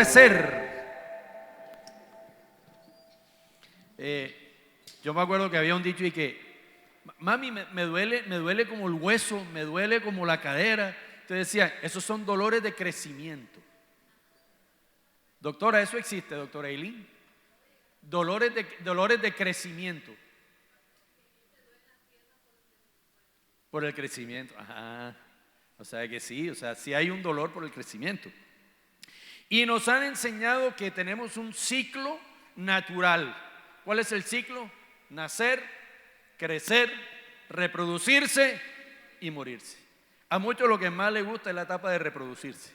crecer. Yo me acuerdo que había un dicho y que, mami, me duele como el hueso, me duele como la cadera. Entonces decía, esos son dolores de crecimiento. Doctora, eso existe, doctora Eileen. Dolores de crecimiento. Por el crecimiento. Ajá. O sea que sí, sí hay un dolor por el crecimiento. Y nos han enseñado que tenemos un ciclo natural. ¿Cuál es el ciclo? Nacer, crecer, reproducirse y morirse. A muchos lo que más les gusta es la etapa de reproducirse.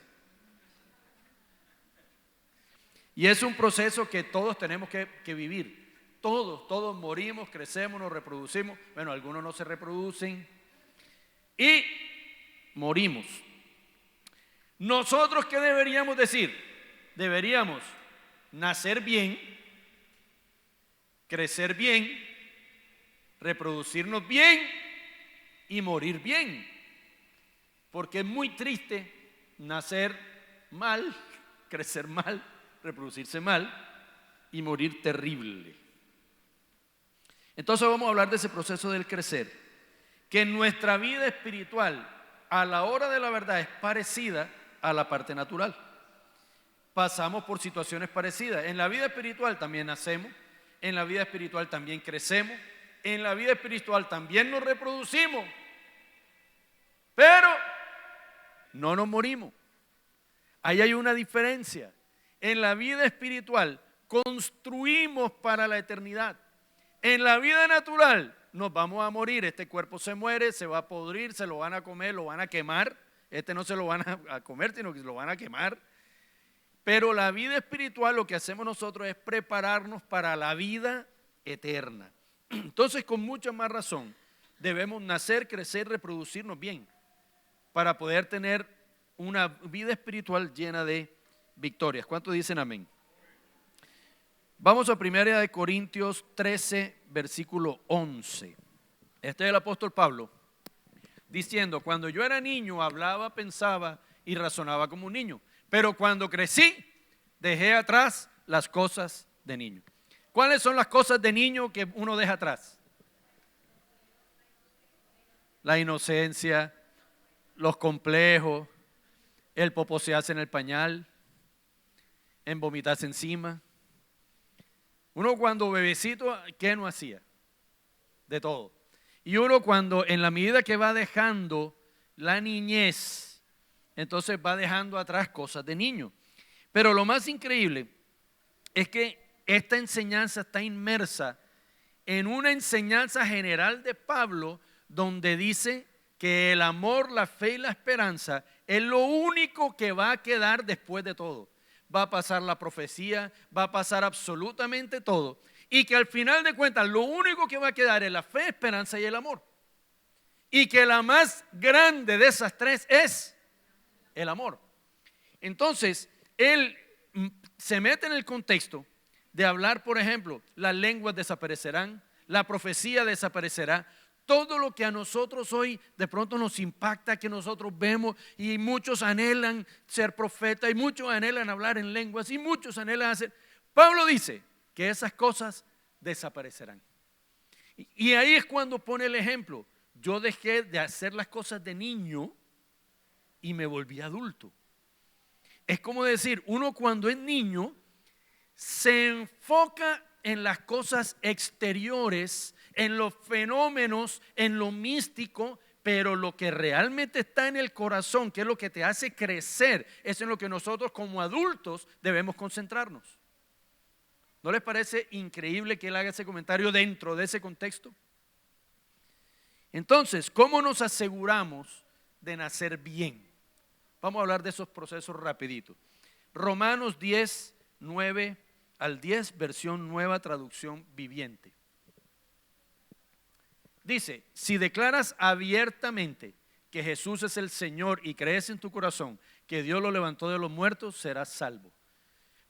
Y es un proceso que todos tenemos que vivir. Todos morimos, crecemos, nos reproducimos. Bueno, algunos no se reproducen y morimos. ¿Nosotros qué deberíamos decir? Deberíamos nacer bien, crecer bien, reproducirnos bien y morir bien. Porque es muy triste nacer mal, crecer mal, reproducirse mal y morir terrible. Entonces vamos a hablar de ese proceso del crecer, que en nuestra vida espiritual a la hora de la verdad es parecida a la parte natural. Pasamos por situaciones parecidas. En la vida espiritual también nacemos, en la vida espiritual también crecemos, en la vida espiritual también nos reproducimos, pero no nos morimos. Ahí hay una diferencia. En la vida espiritual construimos para la eternidad. En la vida natural nos vamos a morir. Este cuerpo se muere, se va a podrir, se lo van a comer, lo van a quemar. No se lo van a comer, sino que se lo van a quemar. Pero la vida espiritual, lo que hacemos nosotros es prepararnos para la vida eterna. Entonces, con mucha más razón, debemos nacer, crecer, reproducirnos bien para poder tener una vida espiritual llena de victorias. ¿Cuántos dicen amén? Vamos a 1 Corintios 13, versículo 11. Este es el apóstol Pablo diciendo, cuando yo era niño hablaba, pensaba y razonaba como un niño, pero cuando crecí dejé atrás las cosas de niño. ¿Cuáles son las cosas de niño que uno deja atrás? La inocencia, los complejos, el poposearse en el pañal, en vomitarse encima. Uno cuando bebecito, ¿qué no hacía? De todo. Y uno cuando en la medida que va dejando la niñez, entonces va dejando atrás cosas de niño. Pero lo más increíble es que esta enseñanza está inmersa en una enseñanza general de Pablo, donde dice que el amor, la fe y la esperanza es lo único que va a quedar después de todo. Va a pasar la profecía, va a pasar absolutamente todo. Y que al final de cuentas lo único que va a quedar es la fe, esperanza y el amor. Y que la más grande de esas tres es el amor. Entonces, él se mete en el contexto de hablar, por ejemplo, las lenguas desaparecerán, la profecía desaparecerá. Todo lo que a nosotros hoy de pronto nos impacta, que nosotros vemos, y muchos anhelan ser profeta, y muchos anhelan hablar en lenguas, y muchos anhelan hacer. Pablo dice que esas cosas desaparecerán. Y ahí es cuando pone el ejemplo. Yo dejé de hacer las cosas de niño y me volví adulto. Es como decir, uno cuando es niño se enfoca en las cosas exteriores, en los fenómenos, en lo místico, pero lo que realmente está en el corazón, que es lo que te hace crecer, es en lo que nosotros como adultos debemos concentrarnos. ¿No les parece increíble que él haga ese comentario dentro de ese contexto? Entonces, ¿cómo nos aseguramos de nacer bien? Vamos a hablar de esos procesos rapidito. Romanos 10, 9 al 10, versión Nueva Traducción Viviente. Dice, si declaras abiertamente que Jesús es el Señor y crees en tu corazón que Dios lo levantó de los muertos, serás salvo.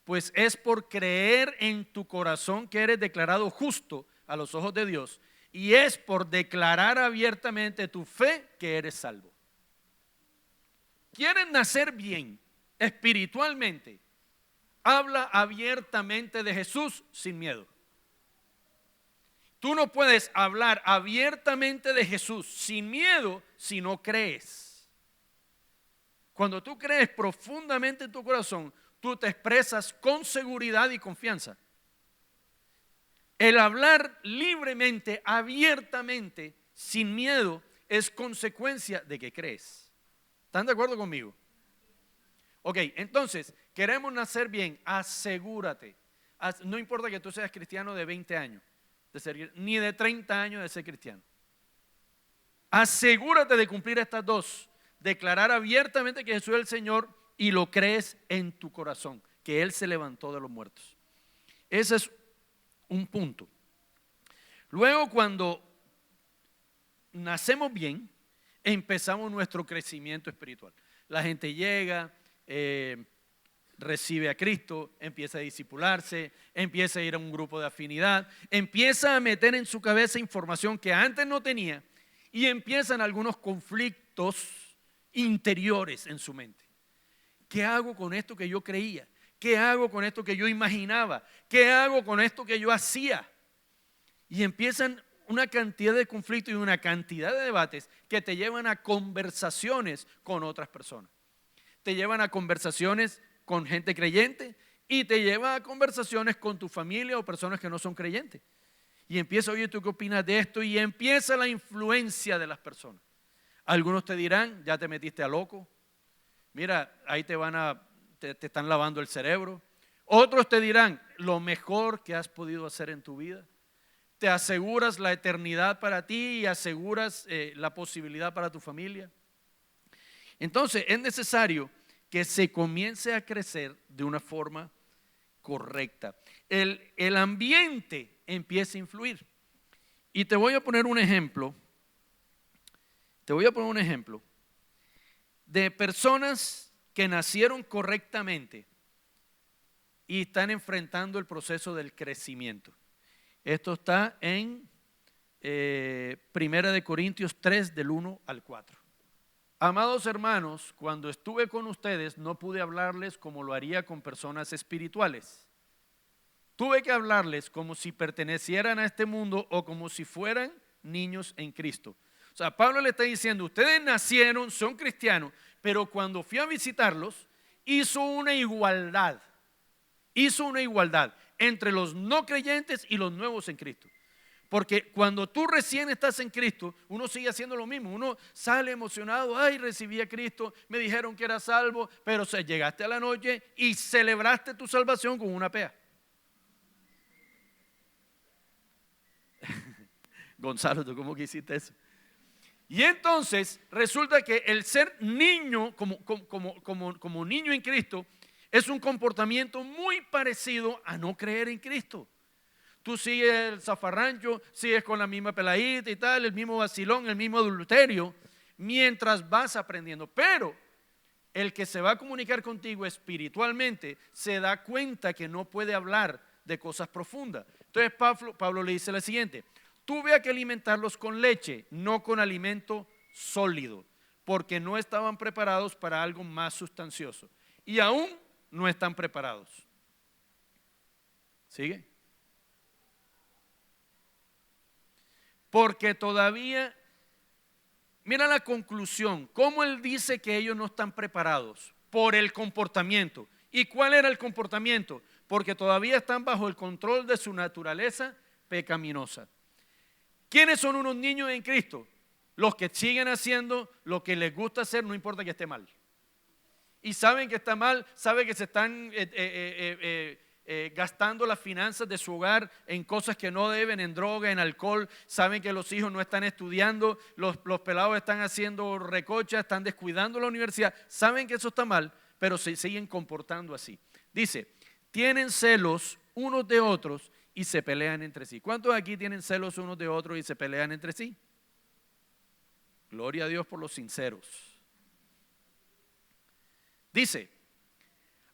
Pues es por creer en tu corazón que eres declarado justo a los ojos de Dios, y es por declarar abiertamente tu fe que eres salvo. ¿Quieren nacer bien espiritualmente? habla abiertamente de Jesús sin miedo. Tú no puedes hablar abiertamente de Jesús sin miedo si no crees. Cuando tú crees profundamente en tu corazón, tú te expresas con seguridad y confianza. El hablar libremente, abiertamente, sin miedo, es consecuencia de que crees. ¿Están de acuerdo conmigo? Ok, entonces, queremos nacer bien, asegúrate. No importa que tú seas cristiano de 20 años, ni de 30 años de ser cristiano. Asegúrate de cumplir estas dos. Declarar abiertamente que Jesús es el Señor y lo crees en tu corazón, que Él se levantó de los muertos. Ese es un punto. Luego, cuando nacemos bien, empezamos nuestro crecimiento espiritual. La gente llega, recibe a Cristo, empieza a discipularse, empieza a ir a un grupo de afinidad, empieza a meter en su cabeza información que antes no tenía y empiezan algunos conflictos interiores en su mente. ¿Qué hago con esto que yo creía? ¿Qué hago con esto que yo imaginaba? ¿Qué hago con esto que yo hacía? Y empiezan una cantidad de conflictos y una cantidad de debates que te llevan a conversaciones con otras personas. Te llevan a conversaciones con gente creyente y te llevan a conversaciones con tu familia o personas que no son creyentes. Y empieza, oye, ¿tú qué opinas de esto? Y empieza la influencia de las personas. Algunos te dirán, ya te metiste a loco. Mira, ahí te están lavando el cerebro. Otros te dirán, lo mejor que has podido hacer en tu vida. Te aseguras la eternidad para ti y aseguras la posibilidad para tu familia. Entonces es necesario que se comience a crecer de una forma correcta. El ambiente empieza a influir. Y te voy a poner un ejemplo. De personas que nacieron correctamente y están enfrentando el proceso del crecimiento. Esto está en 1 Corintios 3, del 1 al 4. Amados hermanos, cuando estuve con ustedes no pude hablarles como lo haría con personas espirituales. Tuve que hablarles como si pertenecieran a este mundo o como si fueran niños en Cristo. O sea, Pablo le está diciendo, ustedes nacieron, son cristianos, pero cuando fui a visitarlos, hizo una igualdad entre los no creyentes y los nuevos en Cristo. Porque cuando tú recién estás en Cristo, uno sigue haciendo lo mismo. Uno sale emocionado, ay, recibí a Cristo, me dijeron que era salvo, pero llegaste a la noche y celebraste tu salvación con una pea. Gonzalo, ¿tú cómo que hiciste eso? Y entonces resulta que el ser niño, como niño en Cristo, es un comportamiento muy parecido a no creer en Cristo. Tú sigues el zafarrancho, sigues con la misma peladita y tal, el mismo vacilón, el mismo adulterio, mientras vas aprendiendo. Pero el que se va a comunicar contigo espiritualmente se da cuenta que no puede hablar de cosas profundas. Entonces Pablo le dice lo siguiente: tuve que alimentarlos con leche, no con alimento sólido, porque no estaban preparados para algo más sustancioso. Y aún no están preparados. ¿Sigue? Porque todavía, mira la conclusión, cómo él dice que ellos no están preparados por el comportamiento. ¿Y cuál era el comportamiento? Porque todavía están bajo el control de su naturaleza pecaminosa. ¿Quiénes son unos niños en Cristo? Los que siguen haciendo lo que les gusta hacer, no importa que esté mal. Y saben que está mal, saben que se están gastando las finanzas de su hogar en cosas que no deben, en droga, en alcohol. Saben que los hijos no están estudiando, los pelados están haciendo recocha, están descuidando la universidad. Saben que eso está mal, pero se siguen comportando así. Dice, tienen celos unos de otros y se pelean entre sí. ¿Cuántos aquí tienen celos unos de otros y se pelean entre sí? Gloria a Dios por los sinceros. Dice,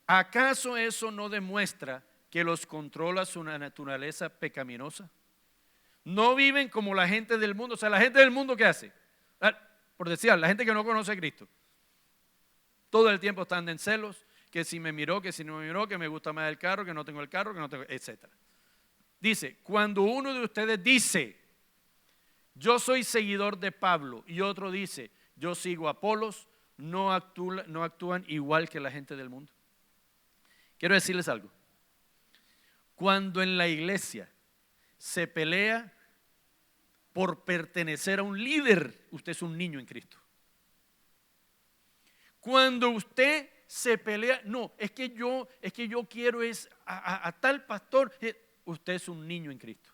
¿acaso eso no demuestra que los controla su naturaleza pecaminosa? No viven como la gente del mundo. O sea, la gente del mundo, ¿qué hace? Por decir, la gente que no conoce a Cristo. Todo el tiempo están en celos, que si me miró, que si no me miró, que me gusta más el carro, que no tengo el carro, que no tengo, etc. Dice, cuando uno de ustedes dice, yo soy seguidor de Pablo, y otro dice, yo sigo a Apolos, no actúan igual que la gente del mundo. Quiero decirles algo. Cuando en la iglesia se pelea por pertenecer a un líder, usted es un niño en Cristo. Cuando usted se pelea, no, es que yo quiero a tal pastor, usted es un niño en Cristo.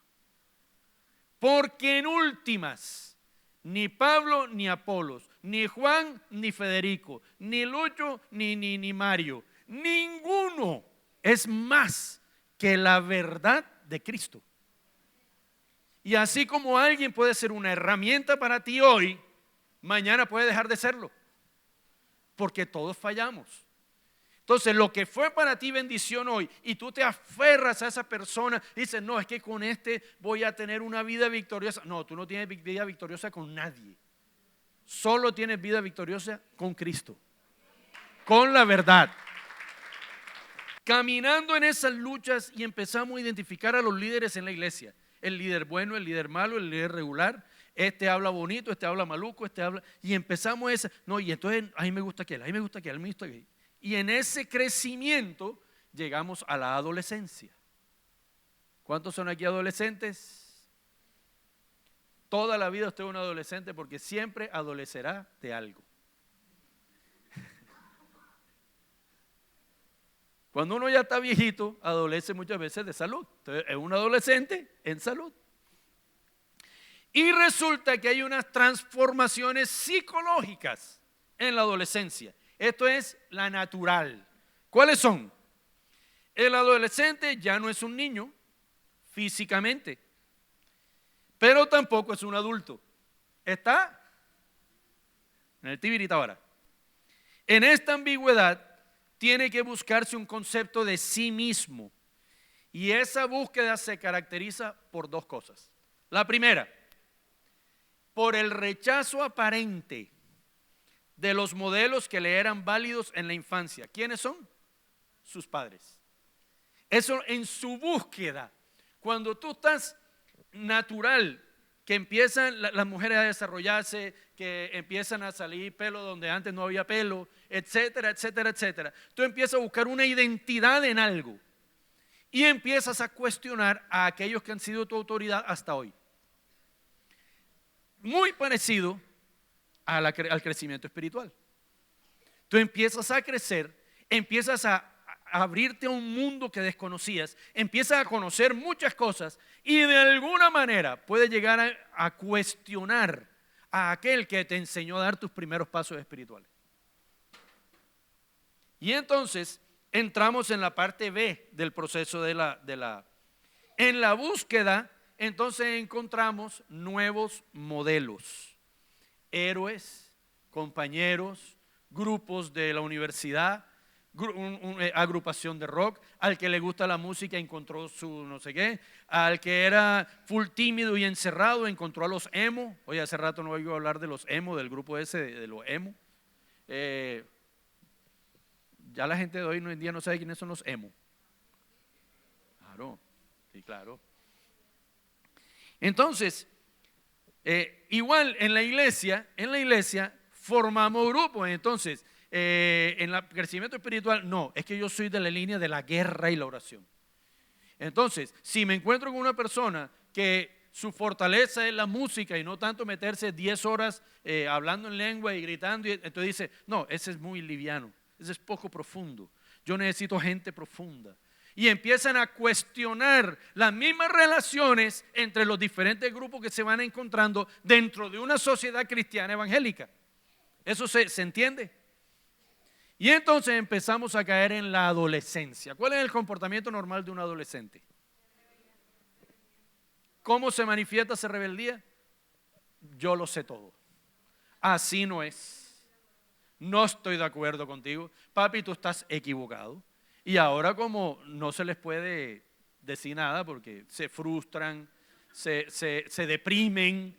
Porque en últimas, ni Pablo ni Apolos, ni Juan ni Federico, ni Lucho ni Mario, ninguno es más que la verdad de Cristo. Y así como alguien puede ser una herramienta para ti hoy, mañana puede dejar de serlo. Porque todos fallamos. Entonces, lo que fue para ti bendición hoy y tú te aferras a esa persona y dices, no, es que con este voy a tener una vida victoriosa. No, tú no tienes vida victoriosa con nadie. Solo tienes vida victoriosa con Cristo, con la verdad. Caminando en esas luchas y empezamos a identificar a los líderes en la iglesia. El líder bueno, el líder malo, el líder regular. Este habla bonito, este habla maluco, este habla. Y empezamos esa. No, y entonces a mí me gusta aquel, a mí me gusta aquel, a mí me gusta aquel. Y en ese crecimiento llegamos a la adolescencia. ¿Cuántos son aquí adolescentes? Toda la vida usted es un adolescente porque siempre adolecerá de algo. Cuando uno ya está viejito, adolece muchas veces de salud. Entonces es un adolescente en salud. Y resulta que hay unas transformaciones psicológicas en la adolescencia. Esto es la natural. ¿Cuáles son? El adolescente ya no es un niño físicamente, pero tampoco es un adulto. Está en el tibirita ahora. En esta ambigüedad tiene que buscarse un concepto de sí mismo. Y esa búsqueda se caracteriza por dos cosas. La primera, por el rechazo aparente de los modelos que le eran válidos en la infancia. ¿Quiénes son? Sus padres. Eso en su búsqueda. Cuando tú estás natural, que empiezan las mujeres a desarrollarse, que empiezan a salir pelo donde antes no había pelo, etcétera, etcétera, etcétera. Tú empiezas a buscar una identidad en algo y empiezas a cuestionar a aquellos que han sido tu autoridad hasta hoy. Muy parecido al crecimiento espiritual. Tú empiezas a crecer, empiezas a abrirte a un mundo que desconocías, empiezas a conocer muchas cosas y de alguna manera puedes llegar a cuestionar a aquel que te enseñó a dar tus primeros pasos espirituales. Y entonces entramos en la parte B del proceso en la búsqueda. Entonces encontramos nuevos modelos. Héroes, compañeros, grupos de la universidad, agrupación de rock, al que le gusta la música encontró su no sé qué, al que era full tímido y encerrado encontró a los emo. Oye, hace rato no oigo hablar de los emo, del grupo ese de los emo. Ya la gente de hoy en día no sabe quiénes son los emo. Claro, sí, claro. Entonces, igual en la iglesia formamos grupos. Entonces, en el crecimiento espiritual, no, es que yo soy de la línea de la guerra y la oración. Entonces, si me encuentro con una persona que su fortaleza es la música y no tanto meterse 10 horas hablando en lengua y gritando, entonces dice, no, ese es muy liviano, ese es poco profundo, yo necesito gente profunda. Y empiezan a cuestionar las mismas relaciones entre los diferentes grupos que se van encontrando dentro de una sociedad cristiana evangélica. ¿Eso se entiende? Y entonces empezamos a caer en la adolescencia. ¿Cuál es el comportamiento normal de un adolescente? ¿Cómo se manifiesta esa rebeldía? Yo lo sé todo. Así no es. No estoy de acuerdo contigo. Papi, tú estás equivocado. Y ahora como no se les puede decir nada porque se frustran, se deprimen.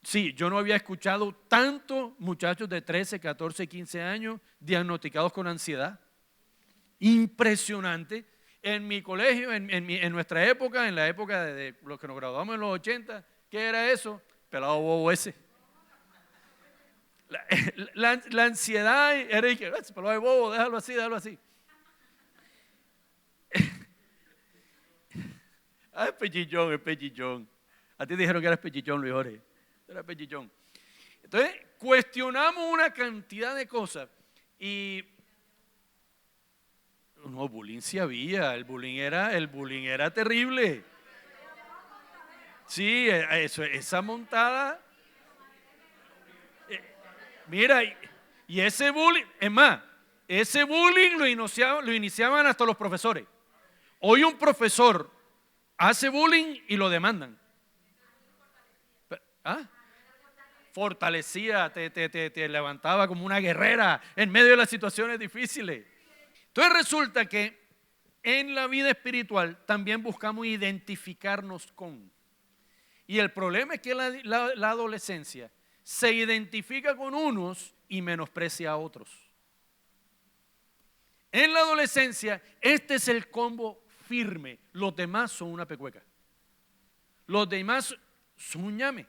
Sí, Sí, yo no había escuchado tantos muchachos de 13, 14, 15 años diagnosticados con ansiedad. Impresionante. En mi colegio, en nuestra época, en la época de los que nos graduamos en los 80, ¿qué era eso? Pelado bobo ese. La ansiedad era que, pelado de bobo, déjalo así, déjalo así. Ah, es pechillón, es pechillón. A ti dijeron que eras pechillón, Luis Jorge. Era pechillón. Entonces, cuestionamos una cantidad de cosas y no, bullying sí había, el bullying era terrible. Sí, esa montada. Mira, y ese bullying, es más, ese bullying lo iniciaban hasta los profesores. Hoy un profesor hace bullying y lo demandan. ¿Ah? Fortalecía, te levantaba como una guerrera en medio de las situaciones difíciles. Entonces resulta que en la vida espiritual también buscamos identificarnos con. Y el problema es que la adolescencia se identifica con unos y menosprecia a otros. En la adolescencia este es el combo firme. Los demás son una pecueca. Los demás son un ñame.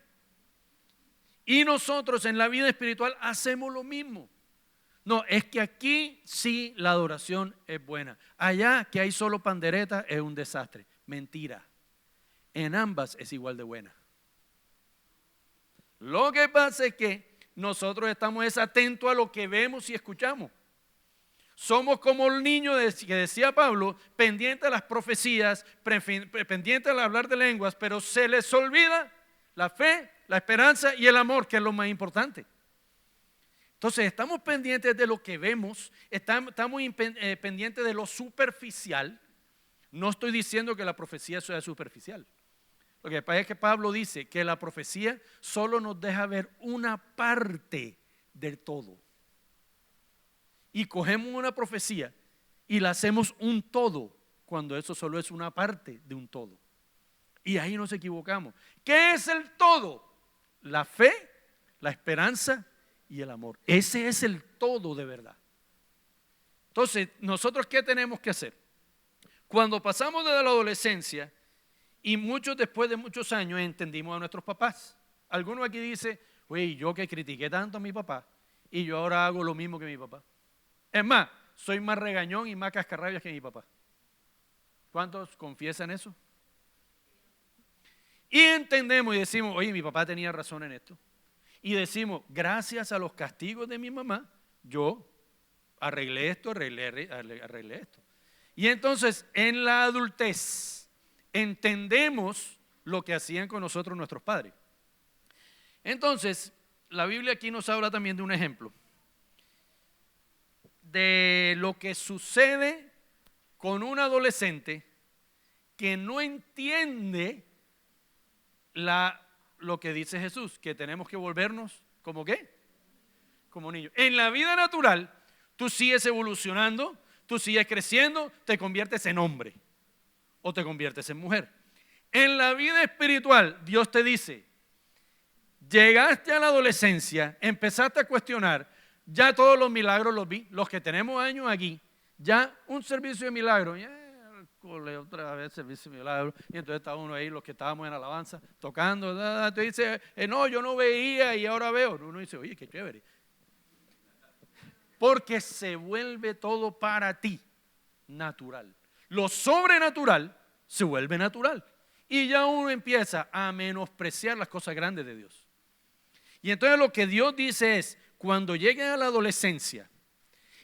Y nosotros en la vida espiritual hacemos lo mismo. No, es que aquí sí la adoración es buena. Allá que hay solo pandereta es un desastre. Mentira. En ambas es igual de buena. Lo que pasa es que nosotros estamos atentos a lo que vemos y escuchamos. Somos como el niño que decía Pablo, pendiente a las profecías, pendiente al hablar de lenguas, pero se les olvida la fe, la esperanza y el amor, que es lo más importante. Entonces estamos pendientes de lo que vemos, estamos pendientes de lo superficial. No estoy diciendo que la profecía sea superficial. Lo que pasa es que Pablo dice que la profecía solo nos deja ver una parte del todo. Y cogemos una profecía y la hacemos un todo, cuando eso solo es una parte de un todo. Y ahí nos equivocamos. ¿Qué es el todo? La fe, la esperanza y el amor. Ese es el todo de verdad. Entonces, ¿nosotros qué tenemos que hacer? Cuando pasamos de la adolescencia y muchos después de muchos años entendimos a nuestros papás. Algunos aquí dicen, oye, yo que critiqué tanto a mi papá y yo ahora hago lo mismo que mi papá. Es más, soy más regañón y más cascarrabias que mi papá. ¿Cuántos confiesan eso? Y entendemos y decimos, oye, mi papá tenía razón en esto. Y decimos, gracias a los castigos de mi mamá, yo arreglé esto. Y entonces, en la adultez, entendemos lo que hacían con nosotros nuestros padres. Entonces, la Biblia aquí nos habla también de un ejemplo de lo que sucede con un adolescente que no entiende lo que dice Jesús, que tenemos que volvernos ¿como qué? Como niños. En la vida natural, tú sigues evolucionando, tú sigues creciendo, te conviertes en hombre o te conviertes en mujer. En la vida espiritual, Dios te dice, llegaste a la adolescencia, empezaste a cuestionar, ya todos los milagros los vi, los que tenemos años aquí, ya un servicio de milagros, otra vez servicio de milagros, y entonces está uno ahí, los que estábamos en alabanza, tocando, tú dices, no, yo no veía y ahora veo. Uno dice, oye, qué chévere. Porque se vuelve todo para ti natural. Lo sobrenatural se vuelve natural. Y ya uno empieza a menospreciar las cosas grandes de Dios. Y entonces lo que Dios dice es, cuando llegues a la adolescencia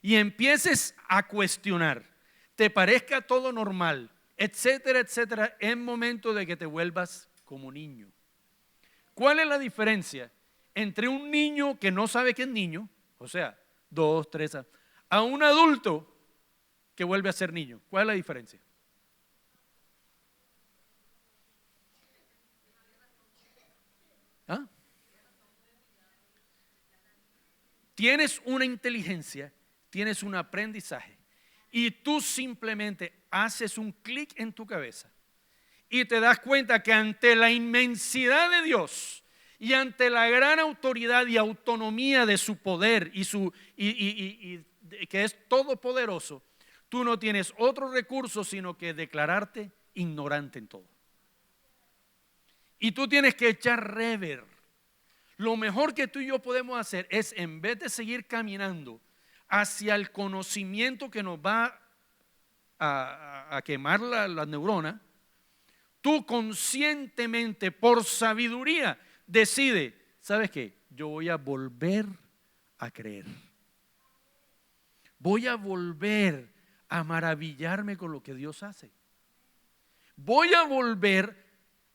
y empieces a cuestionar, te parezca todo normal, etcétera, etcétera, es momento de que te vuelvas como niño. ¿Cuál es la diferencia entre un niño que no sabe que es niño, o sea, 2, 3 años, a un adulto que vuelve a ser niño? ¿Cuál es la diferencia? ¿Ah? Tienes una inteligencia, tienes un aprendizaje y tú simplemente haces un clic en tu cabeza y te das cuenta que ante la inmensidad de Dios Y ante la gran autoridad y autonomía de su poder que es todopoderoso, tú no tienes otro recurso sino que declararte ignorante en todo. Y tú tienes que echar rever. Lo mejor que tú y yo podemos hacer es, en vez de seguir caminando hacia el conocimiento que nos va a quemar las neuronas, tú conscientemente, por sabiduría, decide, ¿sabes qué? Yo voy a volver a creer. Voy a volver a maravillarme con lo que Dios hace. Voy a volver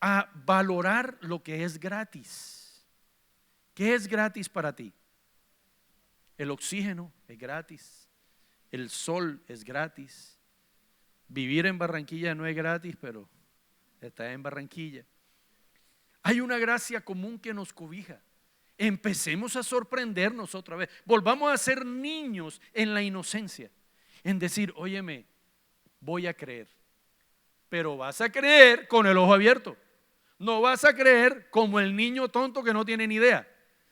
a valorar lo que es gratis. ¿Qué es gratis para ti? El oxígeno es gratis. El sol es gratis. Vivir en Barranquilla no es gratis, pero está en Barranquilla. Hay una gracia común que nos cobija. Empecemos a sorprendernos otra vez. Volvamos a ser niños en la inocencia. En decir, óyeme, voy a creer. Pero vas a creer con el ojo abierto. No vas a creer como el niño tonto que no tiene ni idea.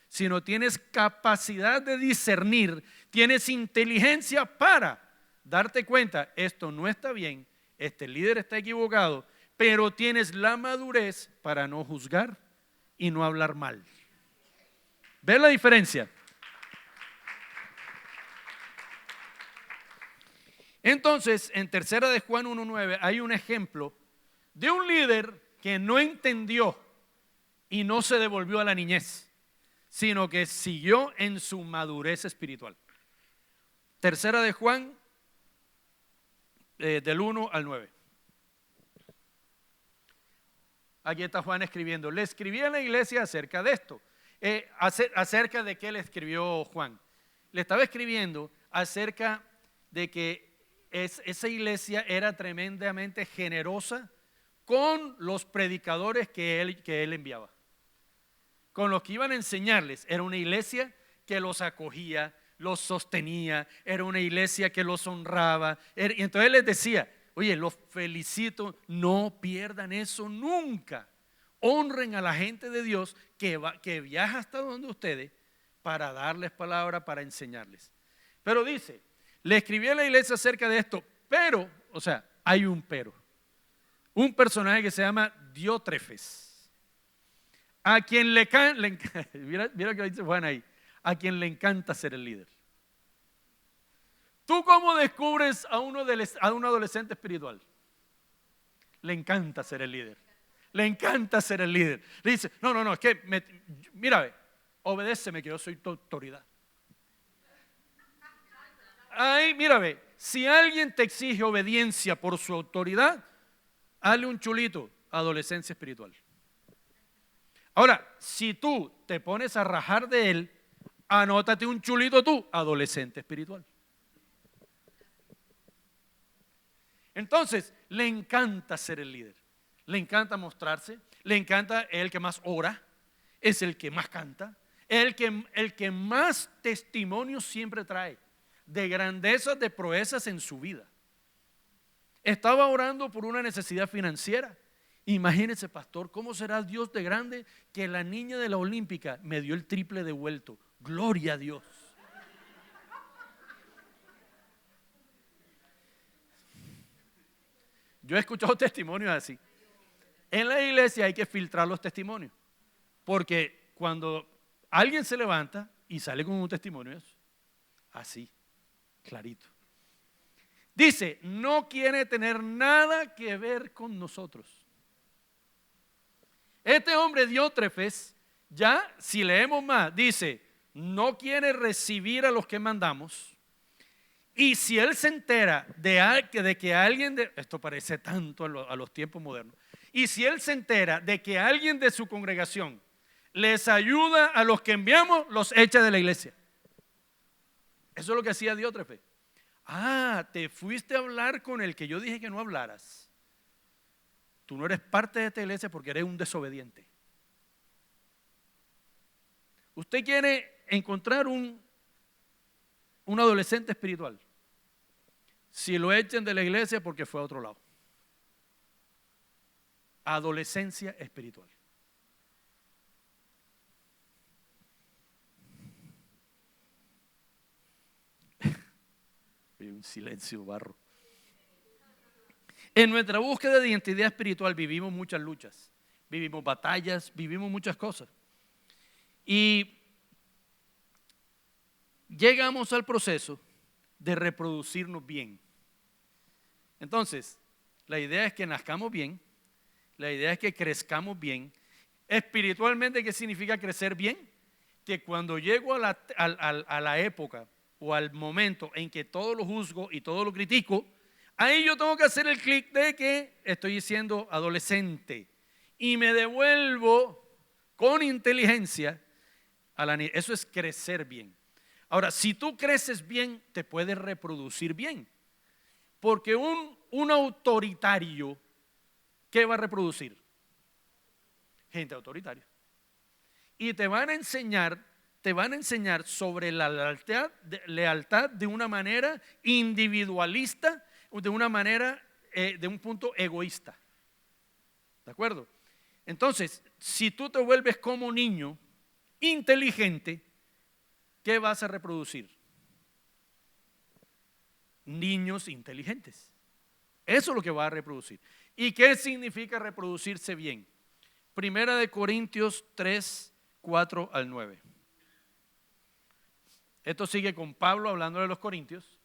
Sino tienes capacidad de discernir. Tienes inteligencia para darte cuenta, esto no está bien, este líder está equivocado. Pero tienes la madurez para no juzgar y no hablar mal. ¿Ves la diferencia? Entonces, en 3 de Juan 1:9 hay un ejemplo de un líder que no entendió y no se devolvió a la niñez, sino que siguió en su madurez espiritual. 3 de Juan, del 1 al 9. Aquí está Juan escribiendo. Le escribí a la iglesia acerca de esto. Acerca de qué le escribió Juan. Le estaba escribiendo acerca de que esa iglesia era tremendamente generosa con los predicadores que él enviaba. Con los que iban a enseñarles. Era una iglesia que los acogía, los sostenía. Era una iglesia que los honraba. Y entonces él les decía, oye, los felicito, no pierdan eso nunca. Honren a la gente de Dios que viaja hasta donde ustedes para darles palabra, para enseñarles. Pero dice, le escribí a la iglesia acerca de esto, pero, o sea, hay un pero. Un personaje que se llama Diótrefes, a quien mira lo que dice Juan ahí, a quien le encanta ser el líder. ¿Tú cómo descubres a un adolescente espiritual? Le encanta ser el líder. Le encanta ser el líder. Le dice, no, es que, mira, obedéceme que yo soy tu autoridad. Ay, mira, si alguien te exige obediencia por su autoridad, hazle un chulito, adolescencia espiritual. Ahora, si tú te pones a rajar de él, anótate un chulito tú, adolescente espiritual. Entonces, le encanta ser el líder, le encanta mostrarse, le encanta el que más ora, es el que más canta, el que más testimonios siempre trae de grandezas, de proezas en su vida. Estaba orando por una necesidad financiera. Imagínese, pastor, ¿cómo será Dios de grande que la niña de la Olímpica me dio el triple de vuelto? Gloria a Dios. Yo he escuchado testimonios así. En la iglesia hay que filtrar los testimonios, porque cuando alguien se levanta y sale con un testimonio, es así, clarito. Dice, no quiere tener nada que ver con nosotros. Este hombre Diótrefes, ya si leemos más, dice, no quiere recibir a los que mandamos. Y si él se entera de que alguien, esto parece tanto a los tiempos modernos, y si él se entera de que alguien de su congregación les ayuda a los que enviamos, los echa de la iglesia. Eso es lo que hacía Diótrefes. Ah, te fuiste a hablar con el que yo dije que no hablaras. Tú no eres parte de esta iglesia porque eres un desobediente. Usted quiere encontrar un adolescente espiritual. Si lo echen de la iglesia porque fue a otro lado. Adolescencia espiritual. un silencio barro. En nuestra búsqueda de identidad espiritual vivimos muchas luchas, vivimos batallas, vivimos muchas cosas. Y llegamos al proceso de reproducirnos bien. Entonces, la idea es que nazcamos bien, la idea es que crezcamos bien. Espiritualmente, ¿qué significa crecer bien? Que cuando llego a la época o al momento en que todo lo juzgo y todo lo critico, ahí yo tengo que hacer el clic de que estoy siendo adolescente y me devuelvo con inteligencia a la niñez. Eso es crecer bien. Ahora, si tú creces bien, te puedes reproducir bien. Porque un autoritario, ¿qué va a reproducir? Gente autoritaria. Y te van a enseñar sobre la lealtad de una manera individualista, de una manera, de un punto egoísta. ¿De acuerdo? Entonces, si tú te vuelves como niño inteligente, ¿qué vas a reproducir? Niños inteligentes. Eso es lo que va a reproducir. ¿Y qué significa reproducirse bien? Primera de Corintios 3, 4 al 9. Esto sigue con Pablo hablando de los corintios.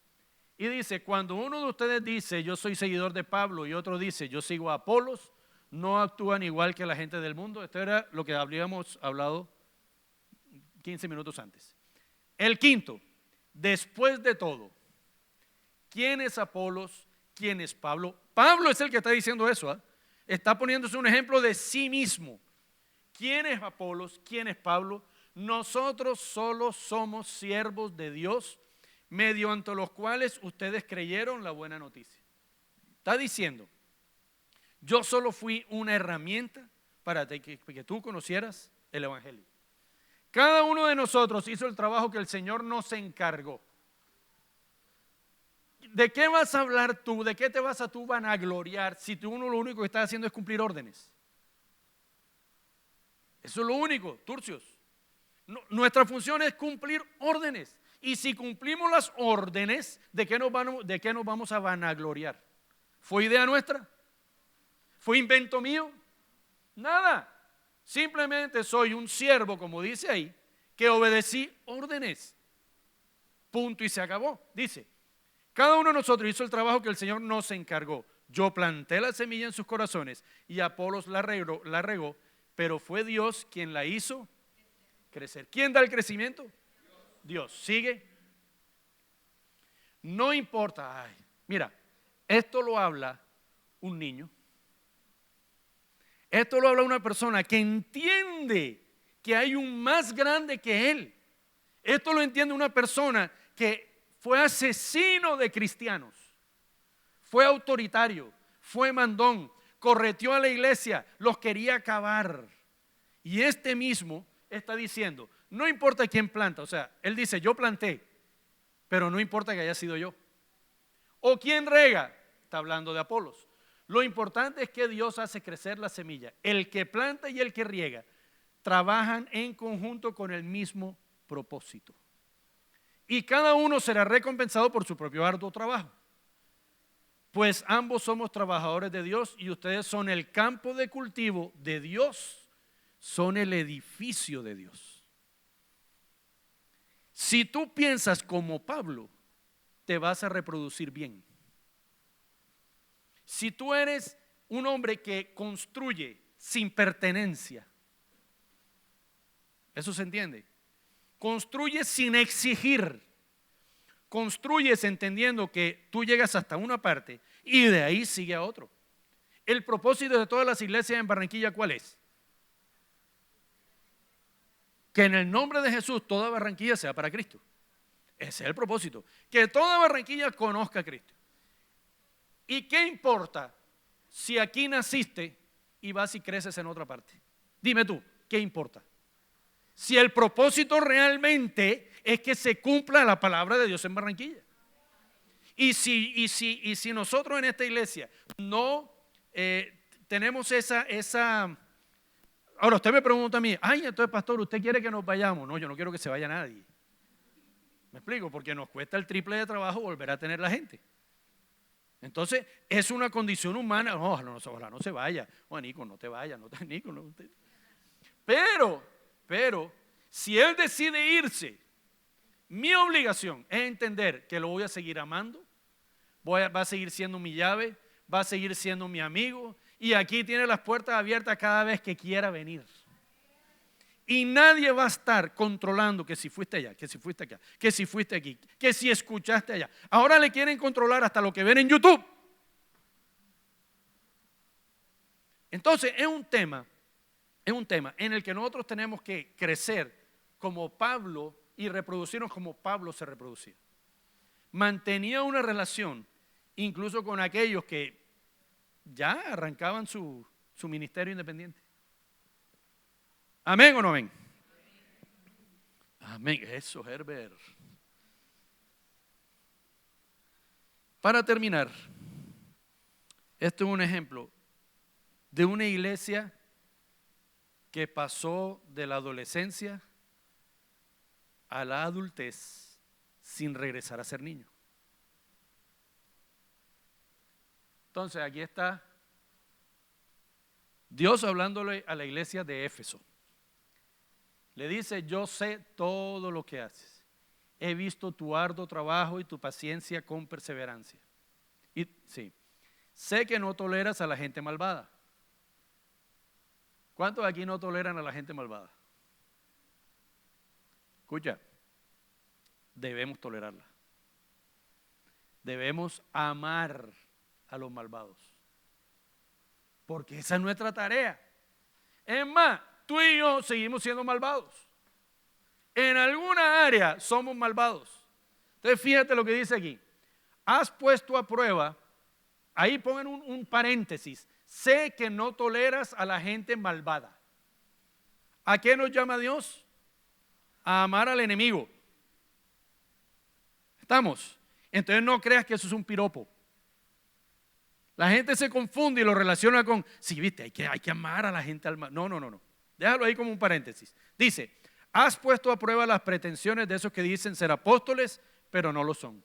Y dice, cuando uno de ustedes dice, yo soy seguidor de Pablo, y otro dice, yo sigo a Apolos, no actúan igual que la gente del mundo. Esto era lo que habíamos hablado 15 minutos antes. El quinto, después de todo, ¿quién es Apolos? ¿Quién es Pablo? Pablo es el que está diciendo eso, ¿eh? Está poniéndose un ejemplo de sí mismo. ¿Quién es Apolos? ¿Quién es Pablo? Nosotros solo somos siervos de Dios, mediante los cuales ustedes creyeron la buena noticia. Está diciendo, yo solo fui una herramienta para que tú conocieras el Evangelio. Cada uno de nosotros hizo el trabajo que el Señor nos encargó. ¿De qué vas a hablar tú? ¿De qué te vas a tú vanagloriar si tú lo único que estás haciendo es cumplir órdenes? Eso es lo único, turcios. Nuestra función es cumplir órdenes. Y si cumplimos las órdenes, ¿de qué nos vamos a vanagloriar? ¿Fue idea nuestra? ¿Fue invento mío? Nada. Simplemente soy un siervo, como dice ahí, que obedecí órdenes. Punto y se acabó. Dice, cada uno de nosotros hizo el trabajo que el Señor nos encargó. Yo planté la semilla en sus corazones y Apolos la regó, pero fue Dios quien la hizo crecer. ¿Quién da el crecimiento? Dios. ¿Sigue? No importa. Ay, mira, esto lo habla un niño. Esto lo habla una persona que entiende que hay un más grande que él. Esto lo entiende una persona que fue asesino de cristianos, fue autoritario, fue mandón, correteó a la iglesia, los quería acabar. Y este mismo está diciendo, no importa quién planta, o sea, él dice, yo planté, pero no importa que haya sido yo. O quién rega, está hablando de Apolos. Lo importante es que Dios hace crecer la semilla. El que planta y el que riega trabajan en conjunto con el mismo propósito. Y cada uno será recompensado por su propio arduo trabajo. Pues ambos somos trabajadores de Dios y ustedes son el campo de cultivo de Dios, son el edificio de Dios. Si tú piensas como Pablo, te vas a reproducir bien. Si tú eres un hombre que construye sin pertenencia, ¿eso se entiende? Construyes sin exigir. Construyes entendiendo que tú llegas hasta una parte y de ahí sigue a otro. El propósito de todas las iglesias en Barranquilla, ¿cuál es? Que en el nombre de Jesús toda Barranquilla sea para Cristo. Ese es el propósito. Que toda Barranquilla conozca a Cristo. ¿Y qué importa si aquí naciste y vas y creces en otra parte? Dime tú, ¿qué importa? Si el propósito realmente es que se cumpla la palabra de Dios en Barranquilla. Y si nosotros en esta iglesia no tenemos esa... Ahora usted me pregunta a mí, ay, entonces pastor, ¿usted quiere que nos vayamos? No, yo no quiero que se vaya nadie. ¿Me explico? Porque nos cuesta el triple de trabajo volver a tener la gente. Entonces, es una condición humana. No, ojalá no se vaya. Nico, no te vayas. Nico, no te... Pero, si él decide irse, mi obligación es entender que lo voy a seguir amando, va a seguir siendo mi llave, va a seguir siendo mi amigo, y aquí tiene las puertas abiertas cada vez que quiera venir. Y nadie va a estar controlando que si fuiste allá, que si fuiste acá, que si fuiste aquí, que si escuchaste allá. Ahora le quieren controlar hasta lo que ven en YouTube. Entonces es un tema en el que nosotros tenemos que crecer como Pablo y reproducirnos como Pablo se reproducía. Mantenía una relación incluso con aquellos que ya arrancaban su ministerio independiente. ¿Amén o no amén? Amén. Eso, Herbert. Para terminar, esto es un ejemplo de una iglesia que pasó de la adolescencia a la adultez sin regresar a ser niño. Entonces aquí está Dios hablándole a la iglesia de Éfeso. Le dice: yo sé todo lo que haces. He visto tu arduo trabajo y tu paciencia con perseverancia. Y sí, sé que no toleras a la gente malvada. ¿Cuántos aquí no toleran a la gente malvada? Escucha, debemos tolerarla. Debemos amar a los malvados. Porque esa es nuestra tarea. Es más, tú y yo seguimos siendo malvados. En alguna área somos malvados. Entonces fíjate lo que dice aquí. Has puesto a prueba, ahí pongan un paréntesis. Sé que no toleras a la gente malvada. ¿A qué nos llama Dios? A amar al enemigo. ¿Estamos? Entonces no creas que eso es un piropo. La gente se confunde y lo relaciona con, sí, viste, hay que amar a la gente al mal. No. Déjalo ahí como un paréntesis. Dice, has puesto a prueba las pretensiones de esos que dicen ser apóstoles, pero no lo son.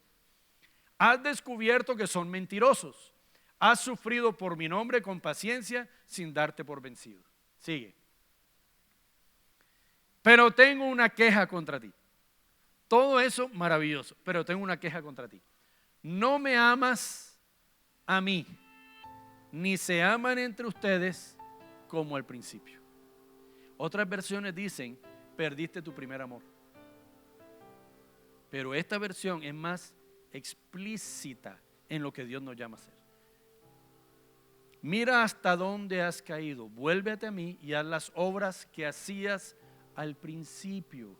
Has descubierto que son mentirosos. Has sufrido por mi nombre con paciencia sin darte por vencido. Sigue. Pero tengo una queja contra ti. Todo eso maravilloso, pero tengo una queja contra ti. No me amas a mí, ni se aman entre ustedes como al principio. Otras versiones dicen, perdiste tu primer amor. Pero esta versión es más explícita en lo que Dios nos llama a hacer. Mira hasta dónde has caído, vuélvete a mí y haz las obras que hacías al principio.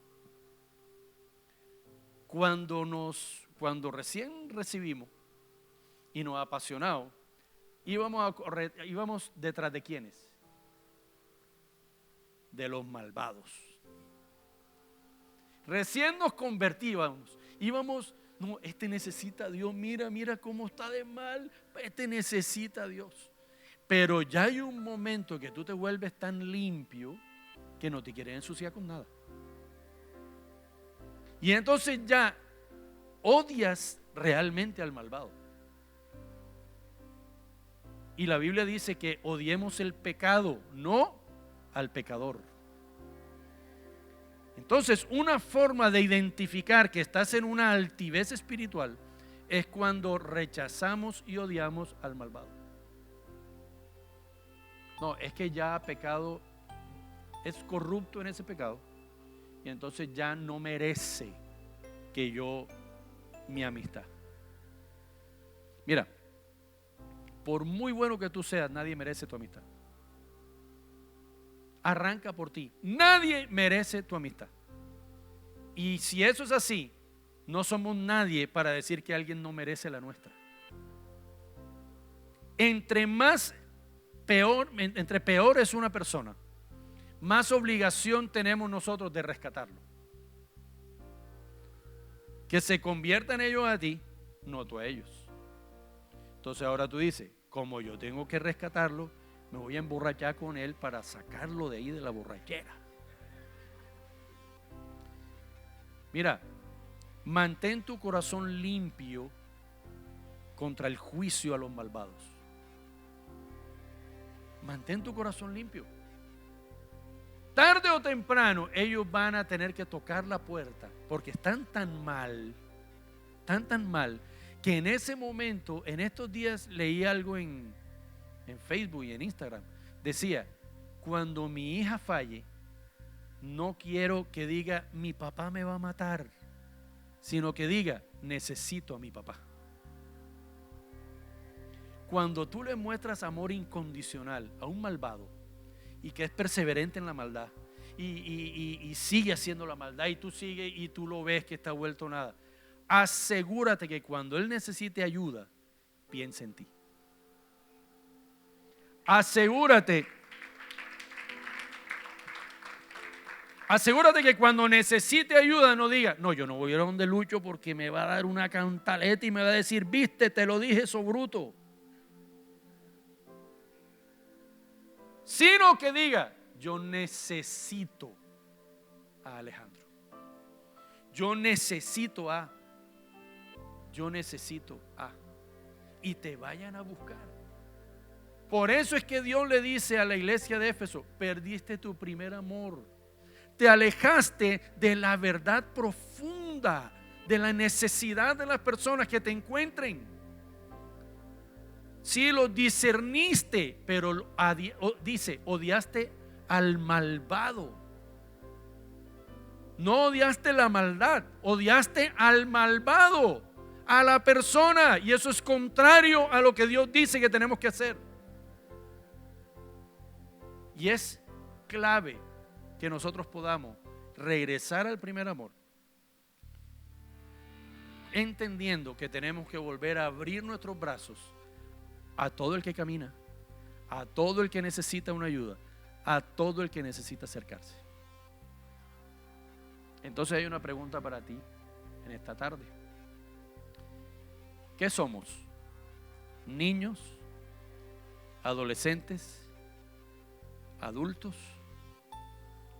Cuando recién recibimos y nos apasionado, íbamos detrás de ¿quiénes? De los malvados. Recién nos convertíamos, íbamos, no, este necesita a Dios, mira cómo está de mal, este necesita a Dios. Pero ya hay un momento que tú te vuelves tan limpio que no te quieres ensuciar con nada. Y entonces ya odias realmente al malvado. Y la Biblia dice que odiemos el pecado, no al pecador. Entonces, una forma de identificar que estás en una altivez espiritual es cuando rechazamos y odiamos al malvado. No, es que ya ha pecado, es corrupto en ese pecado y entonces ya no merece que yo mi amistad. Mira, por muy bueno que tú seas, nadie merece tu amistad. Arranca por ti. Nadie merece tu amistad. Y si eso es así, no somos nadie para decir que alguien no merece la nuestra. Entre peor es una persona, más obligación tenemos nosotros de rescatarlo. Que se conviertan ellos a ti, no tú a ellos. Entonces ahora tú dices, como yo tengo que rescatarlo, me voy a emborrachar con él para sacarlo de ahí de la borrachera. Mira, Mantén tu corazón limpio contra el juicio a los malvados. Mantén tu corazón limpio. Tarde o temprano ellos van a tener que tocar la puerta porque están tan mal, que en ese momento, en estos días leí algo en Facebook y en Instagram. Decía, cuando mi hija falle, no quiero que diga mi papá me va a matar, sino que diga necesito a mi papá. Cuando tú le muestras amor incondicional a un malvado y que es perseverante en la maldad y sigue haciendo la maldad y tú sigues y tú lo ves que está vuelto nada, asegúrate que cuando él necesite ayuda, piense en ti. Asegúrate que cuando necesite ayuda no diga, no, yo no voy a ir a donde Lucho porque me va a dar una cantaleta y me va a decir, viste, te lo dije, eso bruto. Sino que diga, yo necesito a Alejandro. Yo necesito a. Y te vayan a buscar. Por eso es que Dios le dice a la iglesia de Éfeso, perdiste tu primer amor. Te alejaste de la verdad profunda, de la necesidad de las personas que te encuentren. Sí, lo discerniste, pero dice, odiaste al malvado. No odiaste la maldad, odiaste al malvado, a la persona. Y eso es contrario a lo que Dios dice que tenemos que hacer. Y es clave que nosotros podamos regresar al primer amor, entendiendo que tenemos que volver a abrir nuestros brazos a todo el que camina, a todo el que necesita una ayuda, a todo el que necesita acercarse. Entonces hay una pregunta para ti en esta tarde. ¿Qué somos? ¿Niños? ¿Adolescentes? ¿Adultos?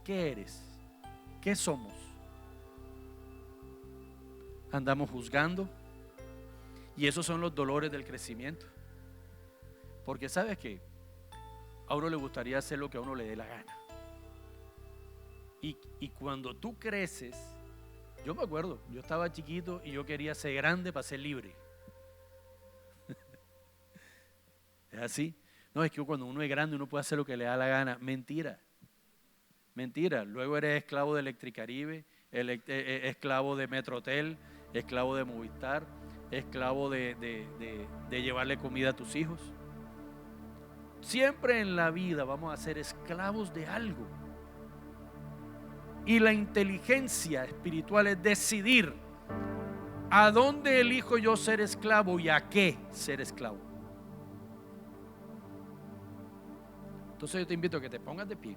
¿Qué eres? ¿Qué somos? ¿Andamos juzgando? Y esos son los dolores del crecimiento. Porque ¿sabes qué? A uno le gustaría hacer lo que a uno le dé la gana. Y cuando tú creces, yo me acuerdo, yo estaba chiquito y yo quería ser grande para ser libre. ¿Es así? No, es que cuando uno es grande uno puede hacer lo que le da la gana. Mentira. Luego eres esclavo de Electricaribe, esclavo de Metrotel, esclavo de Movistar, esclavo de llevarle comida a tus hijos. Siempre en la vida vamos a ser esclavos de algo. Y la inteligencia espiritual es decidir a dónde elijo yo ser esclavo y a qué ser esclavo. Entonces yo te invito a que te pongas de pie.